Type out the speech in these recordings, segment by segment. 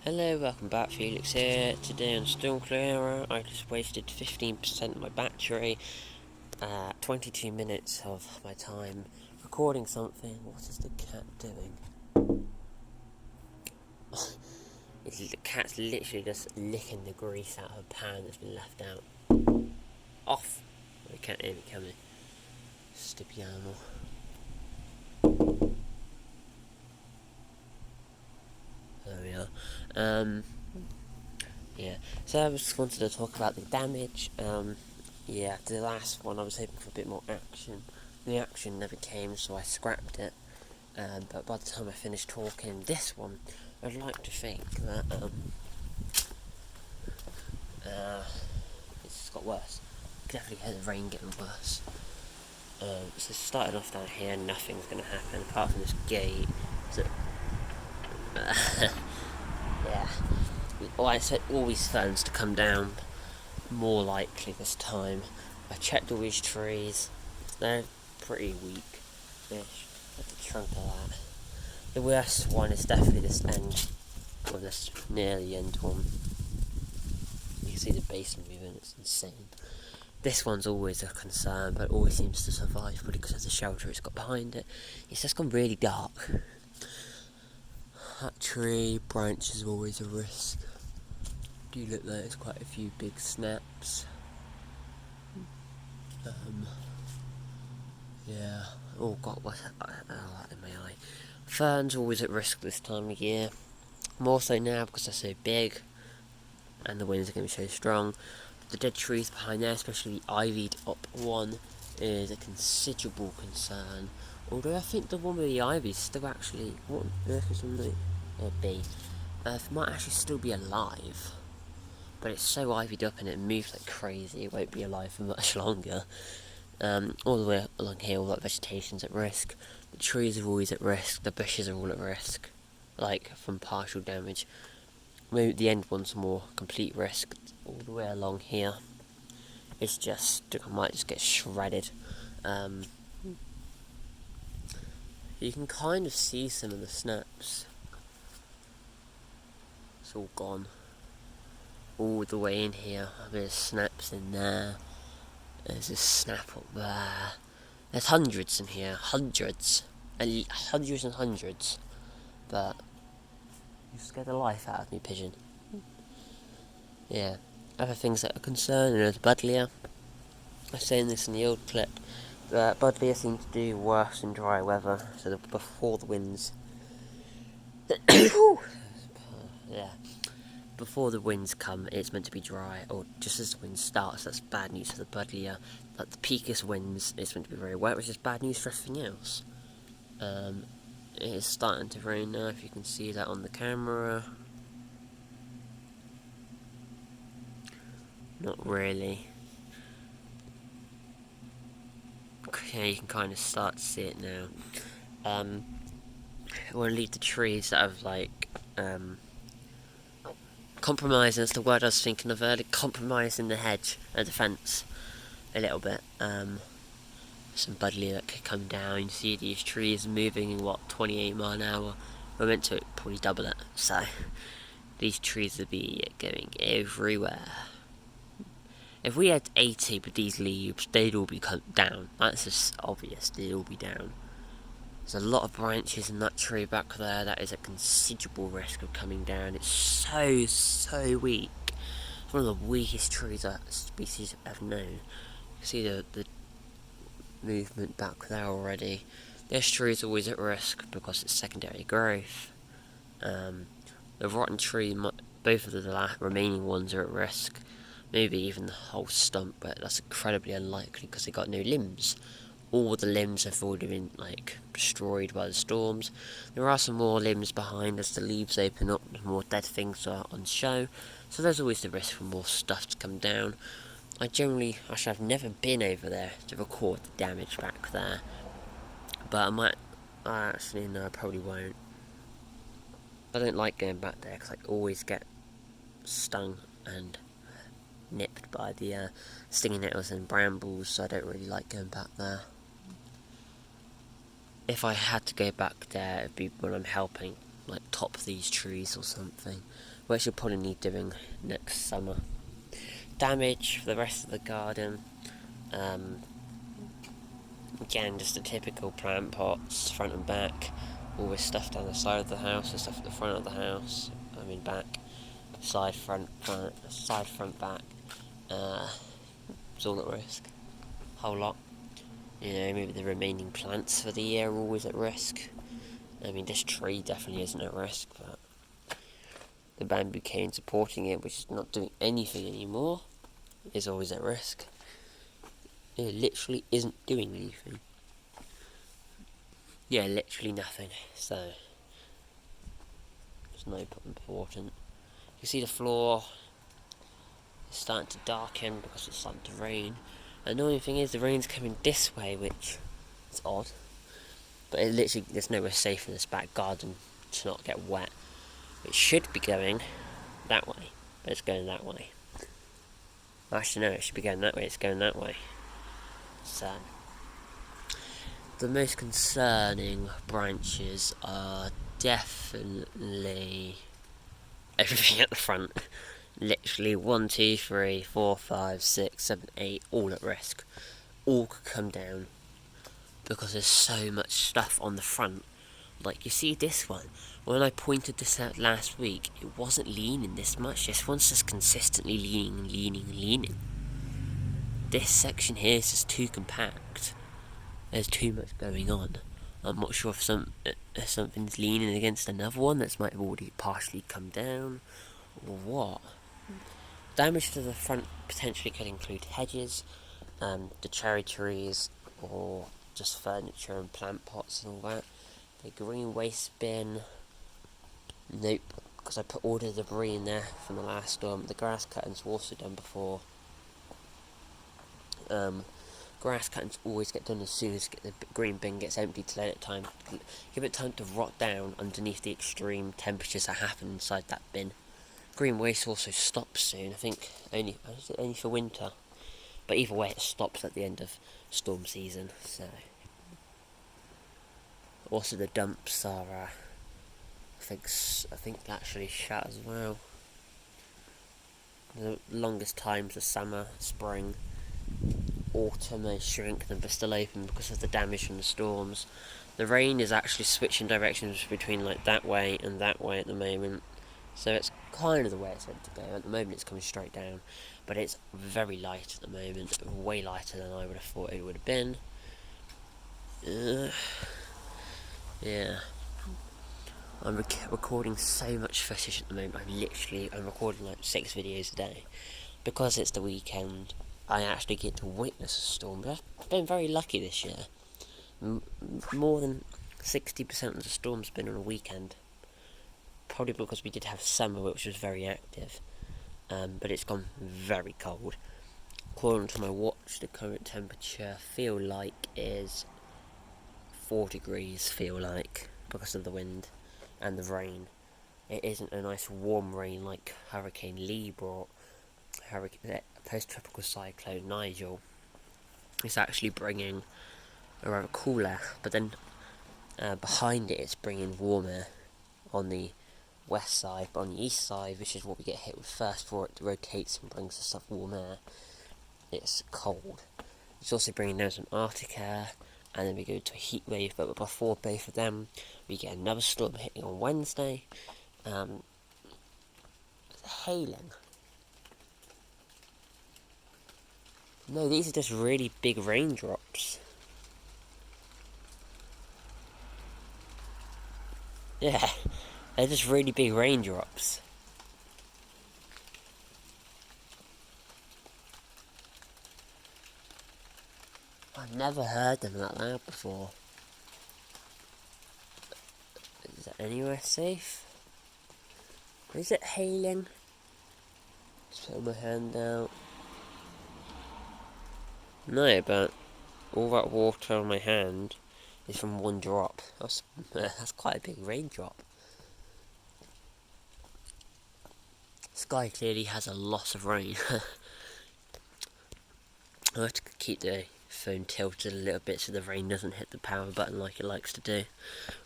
Hello, welcome back, Felix here. Today on Storm Clearer, I just wasted 15% of my battery, 22 minutes of my time recording something. What is the cat doing? The cat's literally just licking the grease out of a pan that's been left out. Off! They can't hear me, can they? Stupid animal. There we are. Yeah, so I just wanted to talk about the damage. Yeah, the last one I was hoping for a bit more action. The action never came, so I scrapped it. But by the time I finished talking this one, I'd like to think that it's got worse. Definitely hear the rain getting worse. So starting off down here, nothing's going to happen apart from this gate. So, yeah. Well, I said all these ferns to come down. More likely this time. I checked all these trees. They're pretty weak-ish at the trunk of that. The worst one is definitely this end, or this near the end one. You can see the base moving, it's insane. This one's always a concern, but always seems to survive, probably because of the shelter it's got behind it. It's just gone really dark. That tree branch is always a risk. Do look like there's quite a few big snaps. Yeah. Oh god, what's that in my eye? Ferns always at risk this time of year. More so now because they're so big and the winds are going to be so strong. The dead trees behind there, especially the ivied up one, is a considerable concern. Although I think the one with the ivy is still actually... What on earth is on the bee? It might actually still be alive. But it's so ivied up and it moves like crazy, it won't be alive for much longer. All the way along here, all that vegetation's at risk. The trees are always at risk. The bushes are all at risk, like from partial damage. Maybe the end one's more complete risk. All the way along here, it's just I might just get shredded. You can kind of see some of the snaps. It's all gone. All the way in here. There's snaps in there. There's a snap up there. There's hundreds in here. Hundreds. Hundreds and hundreds. But you scared the life out of me, pigeon. Yeah. Other things that are concerning are the Buddleia. I was saying this in the old clip. The Buddleia seem to do worse in dry weather. So before the winds. Yeah. Before the winds come, it's meant to be dry, or just as the wind starts, that's bad news for the Buddleia. At the peakest winds, it's meant to be very wet, which is bad news for everything else. It is starting to rain now, if you can see that on the camera. Not really. Okay, you can kind of start to see it now. I want to leave the trees that have, like, compromising, that's the word I was thinking of earlier, compromising the hedge, the fence, a little bit. Some Buddleia that could come down. You see these trees moving in 28 mile an hour. We're meant to probably double it, so these trees would be going everywhere. If we had 80 with these leaves, they'd all be cut down. That's just obvious, they'd all be down. There's a lot of branches in that tree back there that is at considerable risk of coming down. It's so weak. It's one of the weakest trees that species have ever known. You can see the movement back there already. This tree is always at risk because it's secondary growth. The rotten tree, both of the remaining ones are at risk. Maybe even the whole stump, but that's incredibly unlikely because they got no limbs. All the limbs have already been, destroyed by the storms. There are some more limbs behind as the leaves open up, more dead things are on show. So there's always the risk for more stuff to come down. I've never been over there to record the damage back there. But I probably won't. I don't like going back there because I always get stung and nipped by the stinging nettles and brambles, so I don't really like going back there. If I had to go back there, it'd be when I'm helping, top these trees or something. which you'll probably need doing next summer. Damage for the rest of the garden. Again, just the typical plant pots, front and back. Always stuff down the side of the house, and stuff at the front of the house. Back, side, front, back. It's all at risk. Whole lot. Maybe the remaining plants for the year are always at risk. This tree definitely isn't at risk, but the bamboo cane supporting it, which is not doing anything anymore, is always at risk. It literally isn't doing anything. Yeah, literally nothing. So, it's not important. You see the floor is starting to darken because it's starting to rain. The annoying thing is the rain's coming this way, which is odd. But it literally, there's nowhere safe in this back garden to not get wet. It should be going that way, but it's going that way. Actually, no, it should be going that way, it's going that way. So, the most concerning branches are definitely everything at the front. Literally 1, 2, 3, 4, 5, 6, 7, 8, all at risk. All could come down because there's so much stuff on the front. Like, you see this one, when I pointed this out last week, it wasn't leaning this much. This one's just consistently leaning. This section here is just too compact. There's too much going on. I'm not sure if something's leaning against another one that might have already partially come down, or what. Damage to the front potentially could include hedges, the cherry trees, or just furniture and plant pots and all that. The green waste bin, nope, because I put all the debris in there from the last storm. The grass cuttings were also done before. Grass cuttings always get done as soon as the green bin gets empty to give it time to rot down underneath the extreme temperatures that happen inside that bin. Green waste also stops soon, I think only for winter. But either way, it stops at the end of storm season, so. Also the dumps are, I think actually shut as well. The longest times are summer, spring, autumn they shrink them but still open because of the damage from the storms. The rain is actually switching directions between like that way and that way at the moment. So it's kind of the way it's meant to go. At the moment it's coming straight down, but it's very light at the moment, way lighter than I would have thought it would have been. Yeah. I'm recording so much footage at the moment. I'm recording like 6 videos a day. Because it's the weekend, I actually get to witness a storm. I've been very lucky this year. More than 60% of the storm's been on a weekend. Probably because we did have summer, which was very active. But it's gone very cold. According to my watch, the current temperature feel like is 4 degrees, because of the wind and the rain. It isn't a nice warm rain like Hurricane Lee brought, post-tropical cyclone Nigel. It's actually bringing a rather cooler, but then behind it's bringing warmer on the west side, but on the east side, which is what we get hit with first before it rotates and brings the stuff warm air, it's cold. It's also bringing down some Arctic air, and then we go to a heat wave, but before both of them, we get another storm hitting on Wednesday. Hailing. No, these are just really big raindrops. Yeah, they're just really big raindrops. I've never heard them like that before. Is that anywhere safe? Is it hailing? Just put my hand out. No, but all that water on my hand is from one drop. That's quite a big raindrop. Sky clearly has a lot of rain. I have to keep the phone tilted a little bit so the rain doesn't hit the power button like it likes to do.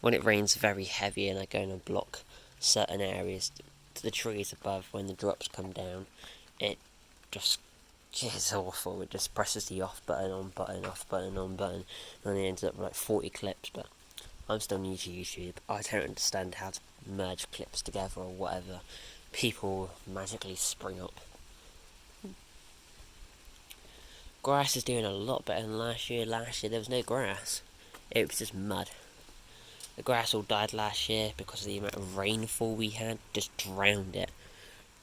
When it rains very heavy and I go and block certain areas, the trees above when the drops come down, it just it's awful. It just presses the off button, on button, off button, on button, and then it ends up with like 40 clips. But I'm still new to YouTube. I don't understand how to merge clips together or whatever. People magically spring up. Grass is doing a lot better than last year. Last year there was no grass. It was just mud. The grass all died last year because of the amount of rainfall we had. Just drowned it.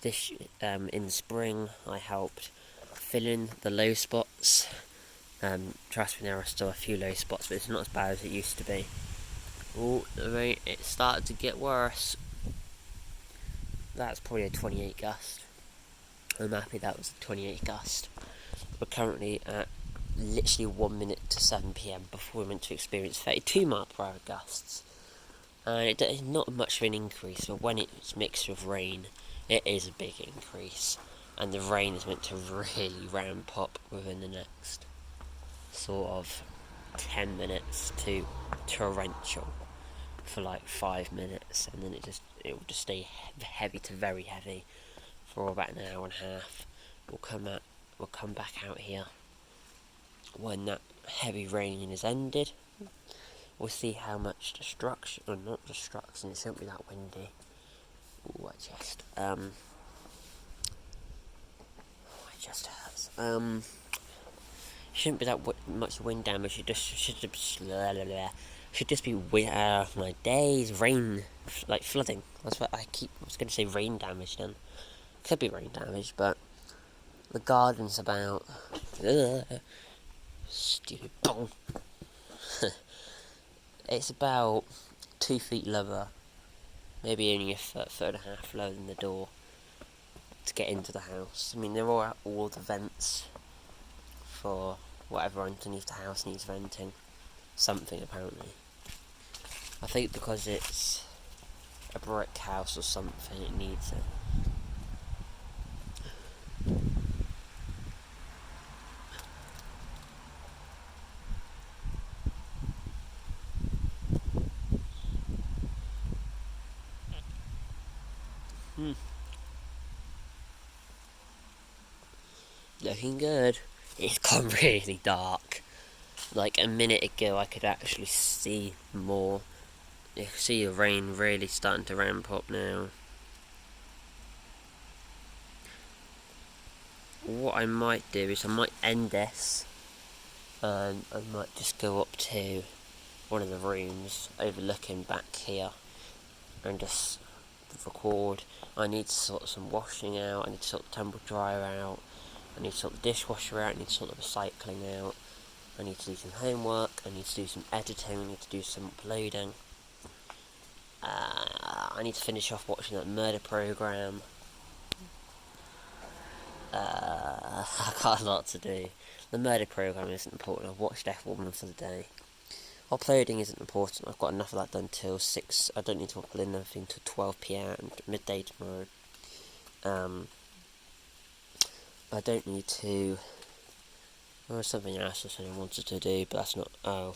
This in the spring I helped fill in the low spots. Trust me, there are still a few low spots, but it's not as bad as it used to be. Oh, the rain, it started to get worse. That's probably a 28 gust. I'm happy that was a 28 gust. We're currently at literally 1 minute to 7 PM before we're meant to experience 32 mile per hour gusts. And it is not much of an increase, but when it's mixed with rain, it is a big increase. And the rain is meant to really ramp up within the next sort of 10 minutes to torrential for like 5 minutes, and then it will just stay heavy to very heavy for about an hour and a half. We'll come back out here when that heavy rain is ended. We'll see how much destruction, or not destruction, it shouldn't be that windy. Ooh, my chest hurts. Shouldn't be that much wind damage. It just should just be my days rain, like flooding. That's what I was going to say rain damage then. Could be rain damage, but the garden's about stupid bong. It's about 2 feet lower, maybe only a foot and a half lower than the door to get into the house. I mean, there are all the vents for whatever underneath the house needs venting. Something, apparently. I think because it's a brick house or something, it needs it. Looking good. It's gone really dark. Like a minute ago I could actually see more. You can see the rain really starting to ramp up now. What I might do is I might end this, and I might just go up to one of the rooms overlooking back here and just record. I need to sort some washing out, I need to sort the tumble dryer out, I need to sort the dishwasher out, I need to sort the recycling out, I need to do some homework, I need to do some editing, I need to do some uploading. I need to finish off watching that murder programme. I've got a lot to do. The murder programme isn't important. I've watched F1 for the day. Uploading isn't important. I've got enough of that done till 6. I don't need to upload anything till 12 PM, midday tomorrow. I don't need to... There was something else I said I wanted to do, but that's not... Oh,